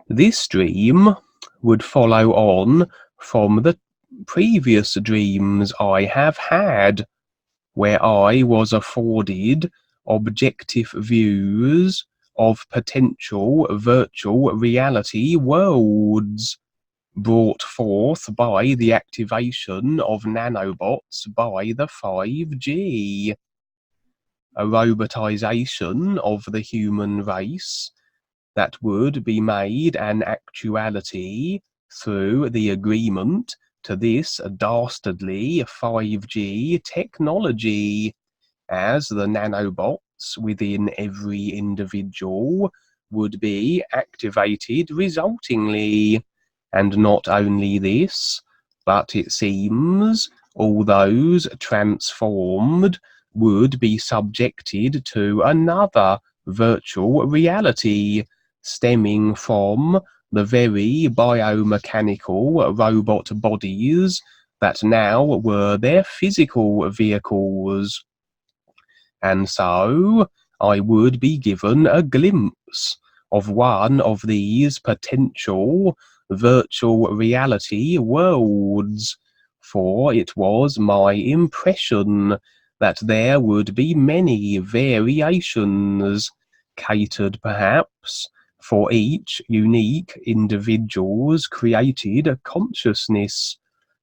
This dream would follow on from the previous dreams I have had, where I was afforded objective views of potential virtual reality worlds, brought forth by the activation of nanobots by the 5G, a robotization of the human race that would be made an actuality through the agreement to this dastardly 5G technology, as the nanobots within every individual would be activated resultingly. And not only this, but it seems all those transformed would be subjected to another virtual reality stemming from the very biomechanical robot bodies that now were their physical vehicles. And so I would be given a glimpse of one of these potential virtual reality worlds, for it was my impression that there would be many variations, catered perhaps for each unique individual's created consciousness,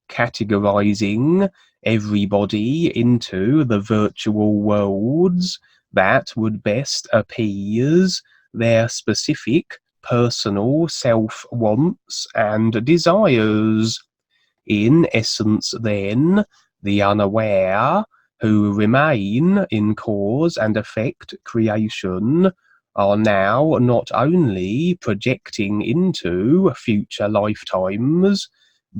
categorizing everybody into the virtual worlds that would best appease their specific personal self-wants and desires. In essence, then, the unaware, who remain in cause and effect creation, are now not only projecting into future lifetimes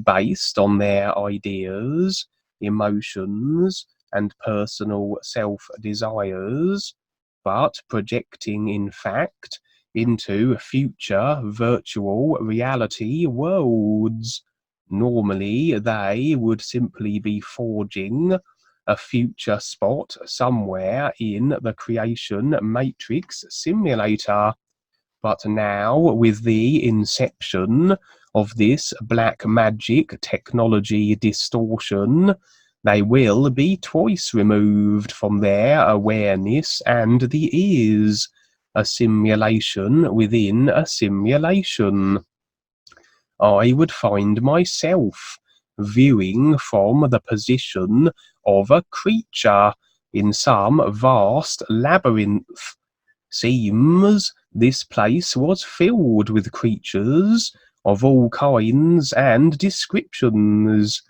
based on their ideas, emotions, and personal self-desires, but projecting in fact into future virtual reality worlds. Normally, they would simply be forging a future spot somewhere in the creation matrix simulator. But now, with the inception of this black magic technology distortion, they will be twice removed from their awareness, and the is a simulation within a simulation. I would find myself viewing from the position of a creature in some vast labyrinth. Seems this place was filled with creatures of all kinds and descriptions,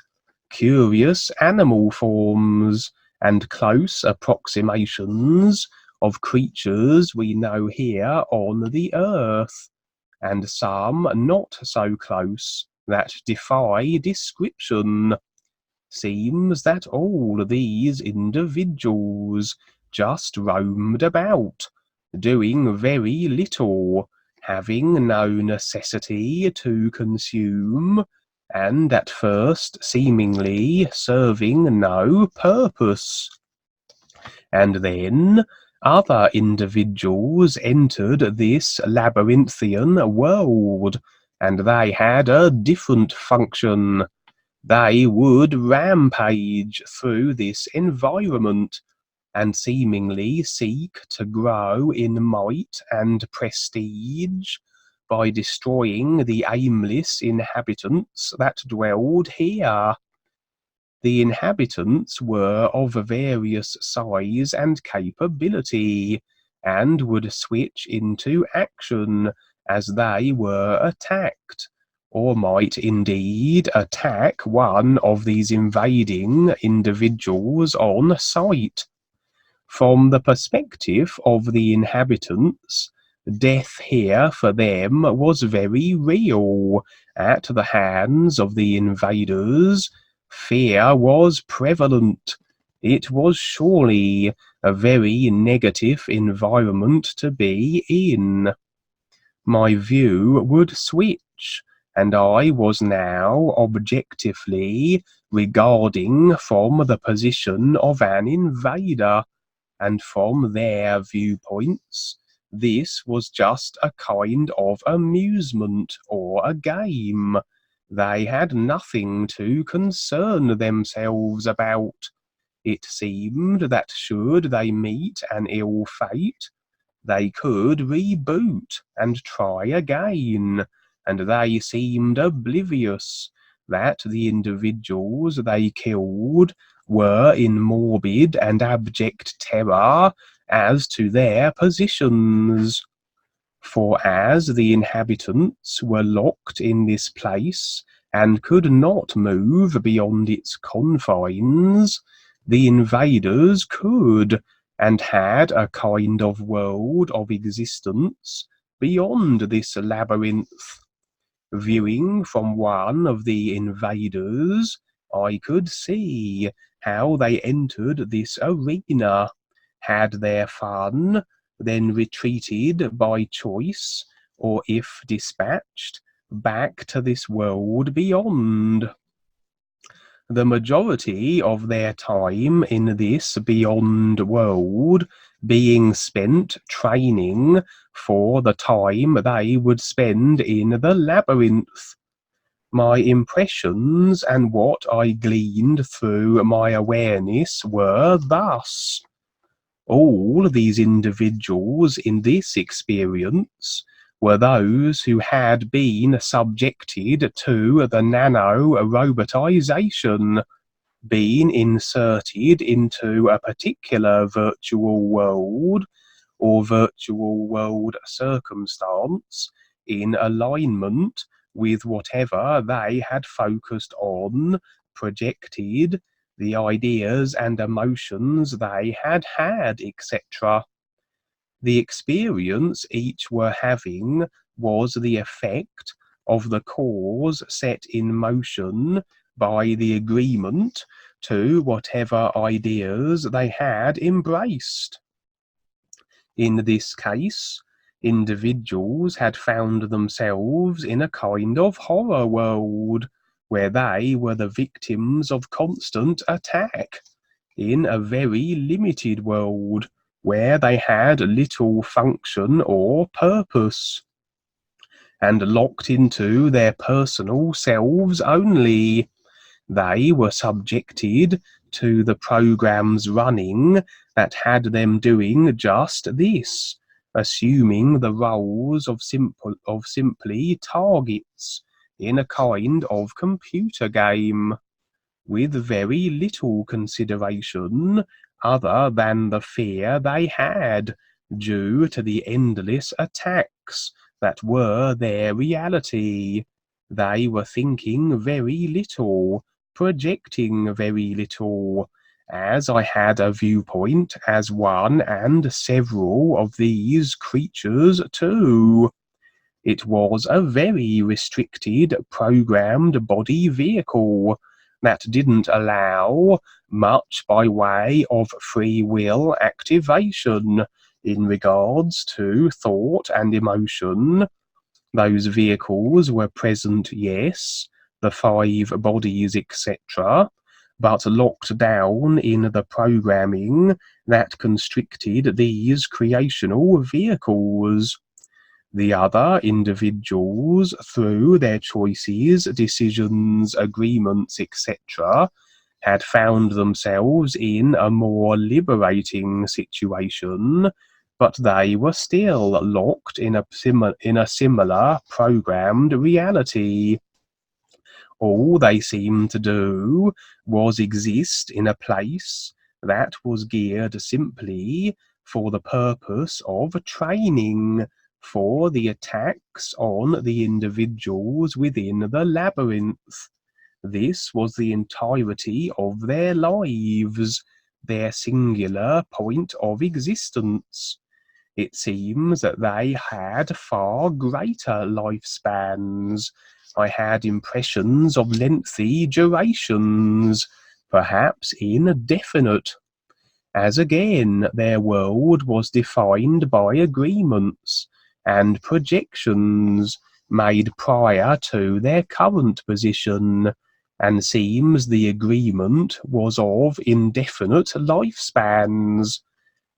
curious animal forms, and close approximations of creatures we know here on the earth, and some not so close that defy description. Seems that all these individuals just roamed about, doing very little, having no necessity to consume, and at first seemingly serving no purpose. And then other individuals entered this labyrinthian world, and they had a different function. They would rampage through this environment and seemingly seek to grow in might and prestige by destroying the aimless inhabitants that dwelled here. The inhabitants were of various size and capability, and would switch into action as they were attacked, or might indeed attack one of these invading individuals on sight. From the perspective of the inhabitants, death here for them was very real. At the hands of the invaders, fear was prevalent. It was surely a very negative environment to be in. My view would switch, and I was now objectively regarding from the position of an invader, and from their viewpoints, This was just a kind of amusement or a game. They had nothing to concern themselves about. It seemed that should they meet an ill fate, they could reboot and try again, and they seemed oblivious that the individuals they killed were in morbid and abject terror as to their positions. For as the inhabitants were locked in this place and could not move beyond its confines, the invaders could, and had a kind of world of existence beyond this labyrinth. Viewing from one of the invaders, I could see how they entered this arena, had their fun, then retreated by choice, or if dispatched, back to this world beyond. The majority of their time in this beyond world being spent training for the time they would spend in the labyrinth. My impressions and what I gleaned through my awareness were thus. All these individuals in this experience were those who had been subjected to the nano-robotization, been inserted into a particular virtual world or virtual world circumstance in alignment with whatever they had focused on, projected, the ideas and emotions they had had, etc. The experience each were having was the effect of the cause set in motion by the agreement to whatever ideas they had embraced. In this case, individuals had found themselves in a kind of horror world, where they were the victims of constant attack, in a very limited world, where they had little function or purpose, and locked into their personal selves only. They were subjected to the programs running that had them doing just this, assuming the roles of simply targets in a kind of computer game, with very little consideration other than the fear they had due to the endless attacks that were their reality. They were thinking very little, projecting very little, as I had a viewpoint as one and several of these creatures too. It was a very restricted, programmed body vehicle that didn't allow much by way of free will activation in regards to thought and emotion. Those vehicles were present, yes, the 5 bodies, etc., but locked down in the programming that constricted these creational vehicles. The other individuals, through their choices, decisions, agreements, etc., had found themselves in a more liberating situation, but they were still locked in a similar programmed reality. All they seemed to do was exist in a place that was geared simply for the purpose of training for the attacks on the individuals within the labyrinth. This was the entirety of their lives, their singular point of existence. It seems that they had far greater lifespans. I had impressions of lengthy durations, perhaps indefinite, as again their world was defined by agreements and projections made prior to their current position, and seems the agreement was of indefinite lifespans.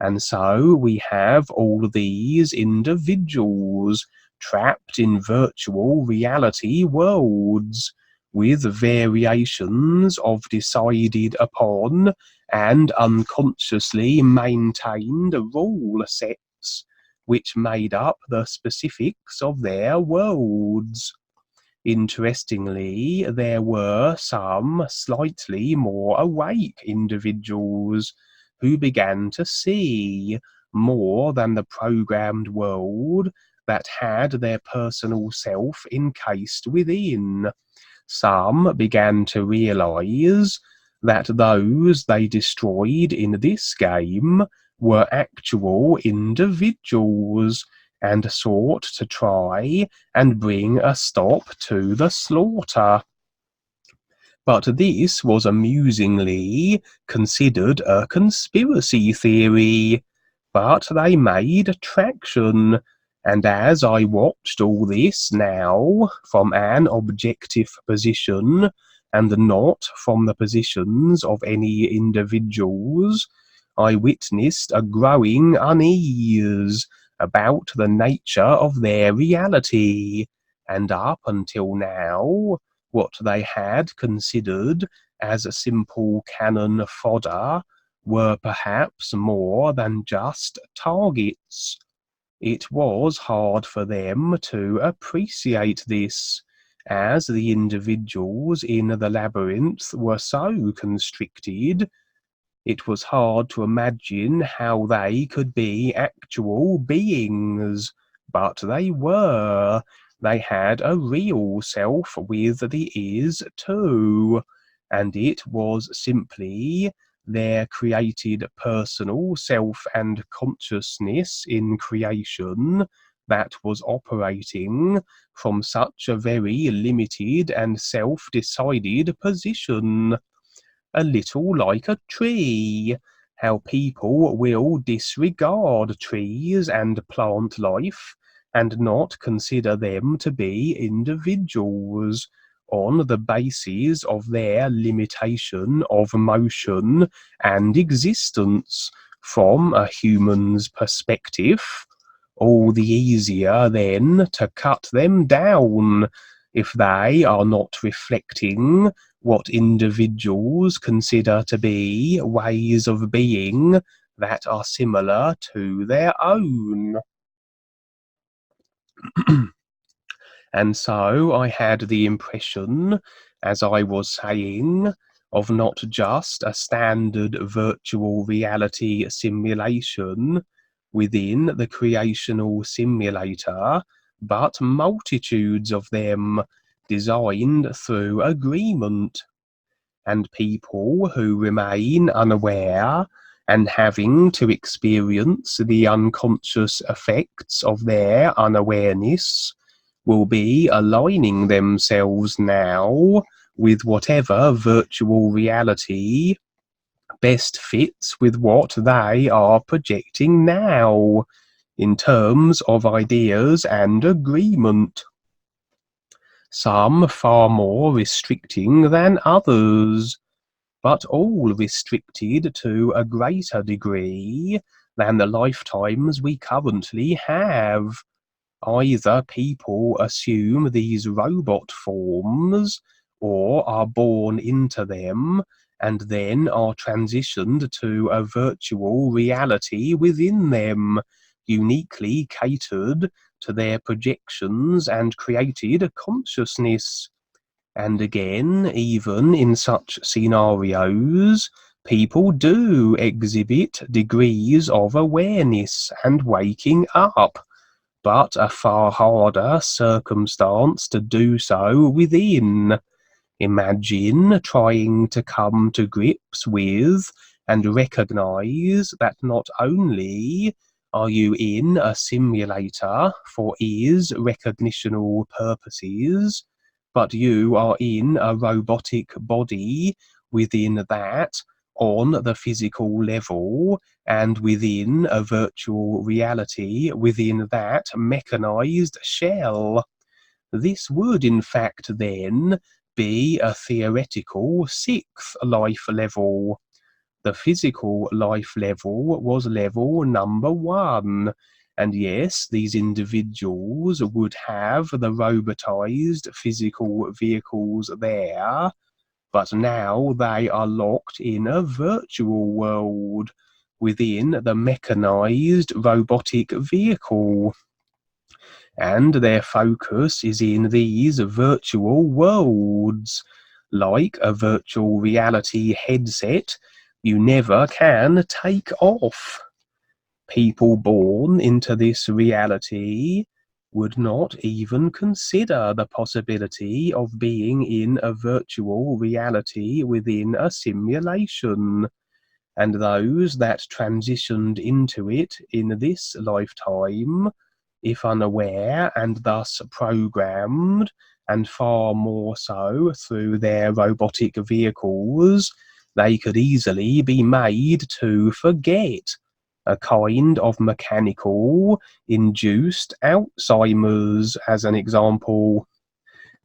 And so we have all these individuals trapped in virtual reality worlds with variations of decided upon and unconsciously maintained rule sets which made up the specifics of their worlds. Interestingly, there were some slightly more awake individuals who began to see more than the programmed world that had their personal self encased within. Some began to realize that those they destroyed in this game were actual individuals and sought to try and bring a stop to the slaughter. But this was amusingly considered a conspiracy theory. But they made traction, and as I watched all this now from an objective position, and not from the positions of any individuals, I witnessed a growing unease about the nature of their reality, and up until now, what they had considered as a simple cannon fodder were perhaps more than just targets. It was hard for them to appreciate this, as the individuals in the labyrinth were so constricted. It was hard to imagine how they could be actual beings, but they were. They had a real self with the is too, and it was simply their created personal self and consciousness in creation that was operating from such a very limited and self-decided position. A little like a tree, how people will disregard trees and plant life and not consider them to be individuals on the basis of their limitation of motion and existence from a human's perspective. All the easier then to cut them down if they are not reflecting what individuals consider to be ways of being that are similar to their own. And so I had the impression, as I was saying, of not just a standard virtual reality simulation within the creational simulator, but multitudes of them designed through agreement. And people who remain unaware and having to experience the unconscious effects of their unawareness will be aligning themselves now with whatever virtual reality best fits with what they are projecting now in terms of ideas and agreement. Some far more restricting than others, but all restricted to a greater degree than the lifetimes we currently have. Either people assume these robot forms, or are born into them, and then are transitioned to a virtual reality within them, uniquely catered to their projections and created consciousness. And again, even in such scenarios, people do exhibit degrees of awareness and waking up, but a far harder circumstance to do so within. Imagine trying to come to grips with and recognize that not only are you in a simulator for ease recognitional purposes, but you are in a robotic body within that on the physical level, and within a virtual reality within that mechanized shell. This would in fact then be a theoretical sixth life level. The physical life level was level number 1. And yes, these individuals would have the robotized physical vehicles there, but now they are locked in a virtual world within the mechanized robotic vehicle. And their focus is in these virtual worlds. Like a virtual reality headset, you never can take off. People born into this reality would not even consider the possibility of being in a virtual reality within a simulation, and those that transitioned into it in this lifetime, if unaware and thus programmed, and far more so through their robotic vehicles, they could easily be made to forget, a kind of mechanical induced Alzheimer's, as an example.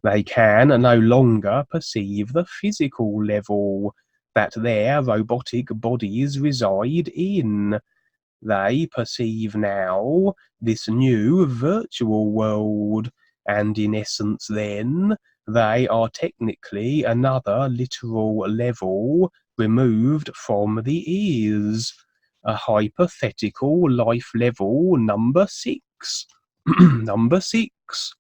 They can no longer perceive the physical level that their robotic bodies reside in. They perceive now this new virtual world, and in essence then, they are technically another literal level removed from the ears. A hypothetical life level number 6. Number 6.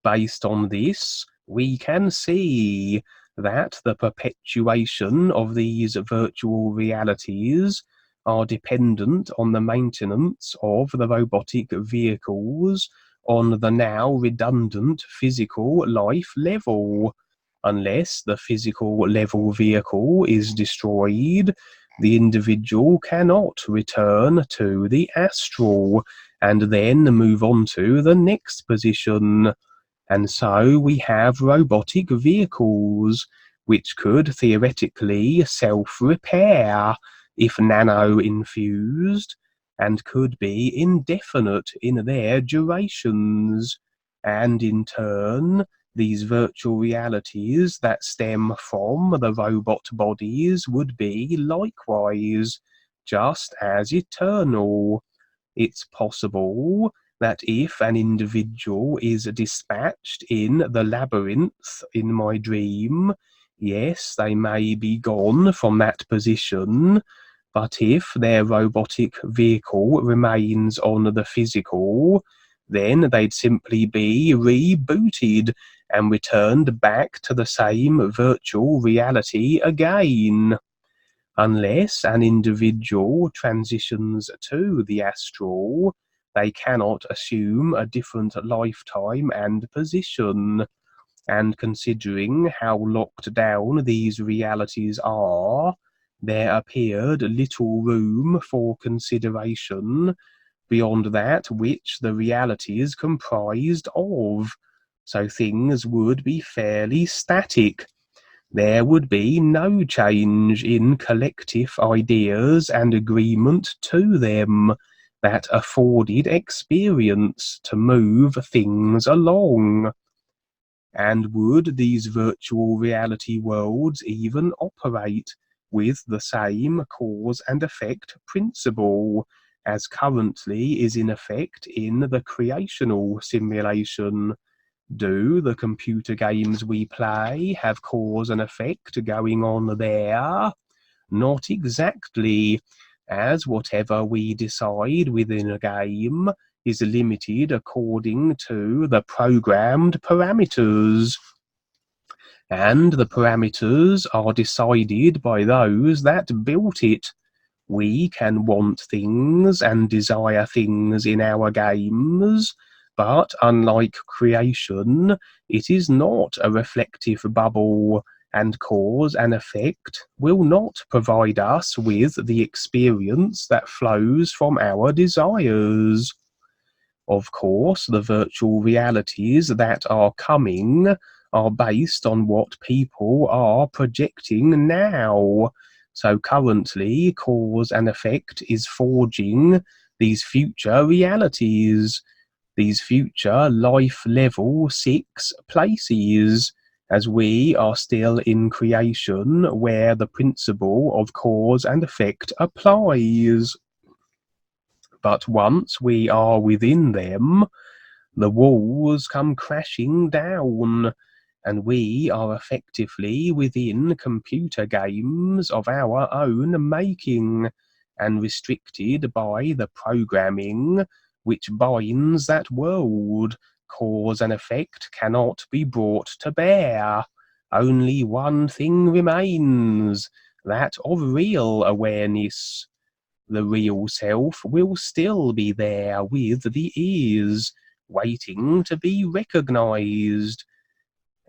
Based on this, we can see that the perpetuation of these virtual realities are dependent on the maintenance of the robotic vehicles on the now redundant physical life level. Unless the physical level vehicle is destroyed, the individual cannot return to the astral and then move on to the next position. And so we have robotic vehicles, which could theoretically self-repair if nano-infused, and could be indefinite in their durations. And in turn, these virtual realities that stem from the robot bodies would be likewise, just as eternal. It's possible that if an individual is dispatched in the labyrinth in my dream, yes, they may be gone from that position, but if their robotic vehicle remains on the physical, then they'd simply be rebooted and returned back to the same virtual reality again. Unless an individual transitions to the astral, they cannot assume a different lifetime and position. And considering how locked down these realities are, there appeared little room for consideration beyond that which the reality is comprised of. So things would be fairly static. There would be no change in collective ideas and agreement to them that afforded experience to move things along. And would these virtual reality worlds even operate with the same cause and effect principle as currently is in effect in the creational simulation? Do the computer games we play have cause and effect going on there? Not exactly, as whatever we decide within a game is limited according to the programmed parameters. And the parameters are decided by those that built it. We can want things and desire things in our games, but unlike creation, it is not a reflective bubble, and cause and effect will not provide us with the experience that flows from our desires. Of course, the virtual realities that are coming are based on what people are projecting now. So currently, cause and effect is forging these future realities, these future life level 6 places, as we are still in creation where the principle of cause and effect applies. But once we are within them, the walls come crashing down, and we are effectively within computer games of our own making, and restricted by the programming which binds that world. Cause and effect cannot be brought to bear. Only one thing remains, that of real awareness. The real self will still be there with the ears, waiting to be recognized,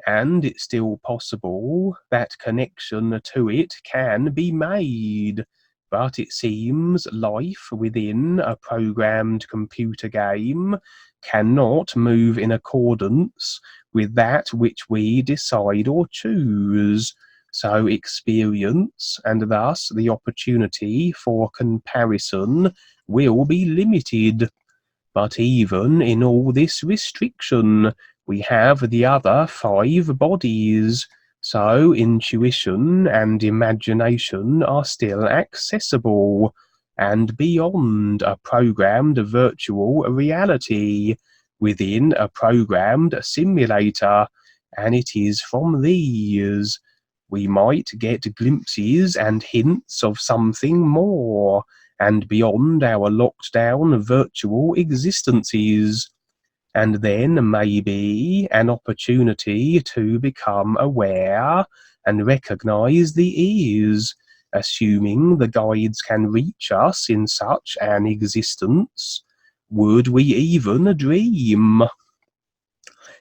and it's still possible that connection to it can be made, but it seems life within a programmed computer game cannot move in accordance with that which we decide or choose. So experience, and thus the opportunity for comparison, will be limited. But even in all this restriction, we have the other 5 bodies, so intuition and imagination are still accessible, and beyond a programmed virtual reality, within a programmed simulator, and it is from these we might get glimpses and hints of something more, and beyond our locked down virtual existences, and then maybe an opportunity to become aware and recognize the ease, assuming the guides can reach us in such an existence. Would we even dream?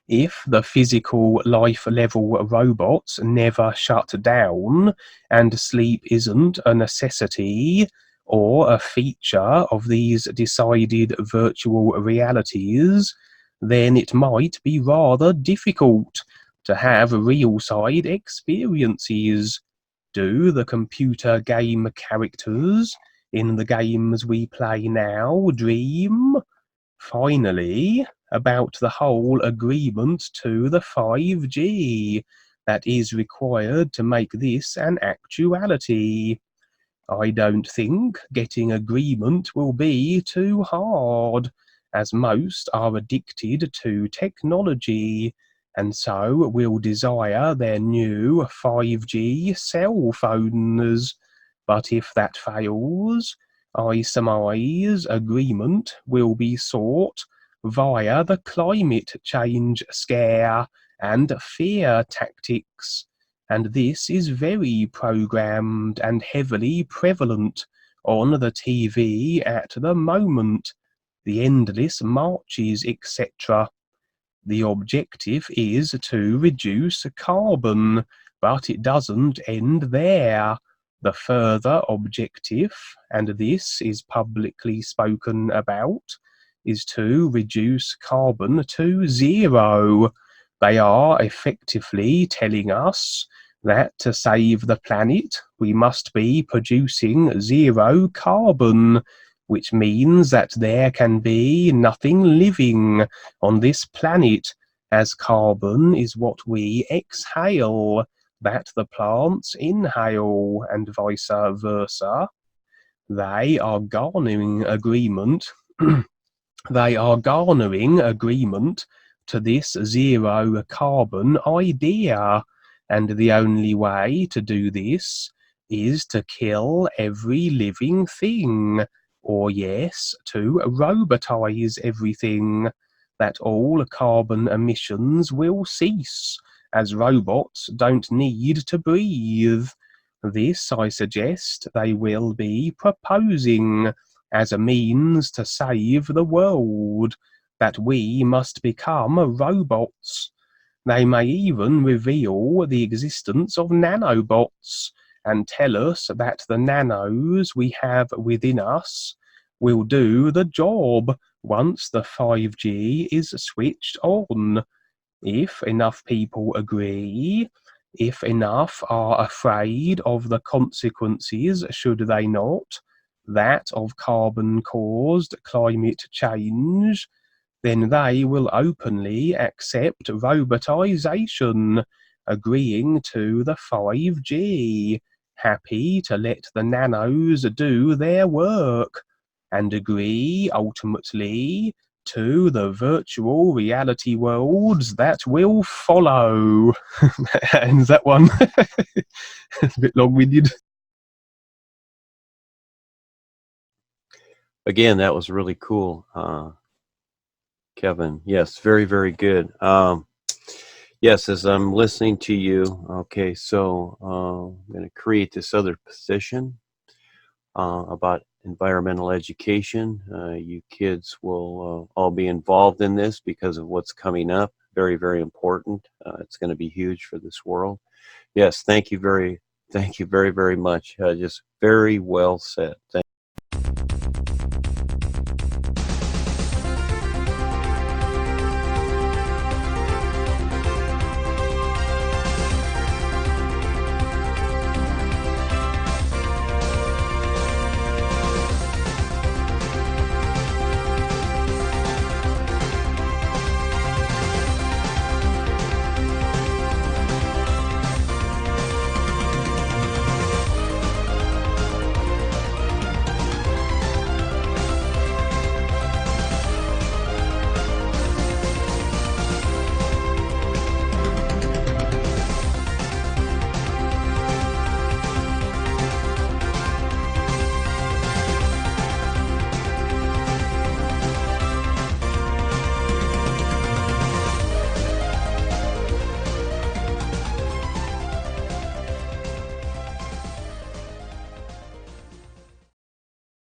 If the physical life level robots never shut down, and sleep isn't a necessity or a feature of these decided virtual realities, then it might be rather difficult to have real side experiences. Do the computer game characters in the games we play now dream? Finally, about the whole agreement to the 5G that is required to make this an actuality. I don't think getting agreement will be too hard, as most are addicted to technology, and so will desire their new 5G cell phones. But if that fails, I surmise agreement will be sought via the climate change scare and fear tactics, and this is very programmed and heavily prevalent on the TV at the moment, the endless marches, etc. The objective is to reduce carbon, but it doesn't end there. The further objective, and this is publicly spoken about, is to reduce carbon to 0. They are effectively telling us that to save the planet, we must be producing 0 carbon, which means that there can be nothing living on this planet, as carbon is what we exhale, that the plants inhale, and vice versa. They are garnering agreement. They are garnering agreement to this 0 carbon idea, and the only way to do this is to kill every living thing, or yes, to robotize everything, that all carbon emissions will cease, as robots don't need to breathe. This, I suggest, they will be proposing as a means to save the world, that we must become robots. They may even reveal the existence of nanobots, and tell us that the nanos we have within us will do the job once the 5G is switched on. If enough people agree, if enough are afraid of the consequences, should they not, that of carbon-caused climate change, then they will openly accept robotization, agreeing to the 5G, happy to let the nanos do their work, and agree ultimately to the virtual reality worlds that will follow. That ends that one. It's a bit long-winded. Again, that was really cool, Kevin. Yes, very, very good. Yes, as I'm listening to you, okay, so I'm going to create this other position about environmental education. You kids will all be involved in this because of what's coming up. Very, very important. It's going to be huge for this world. Yes, thank you very, very much. Just very well said. Thank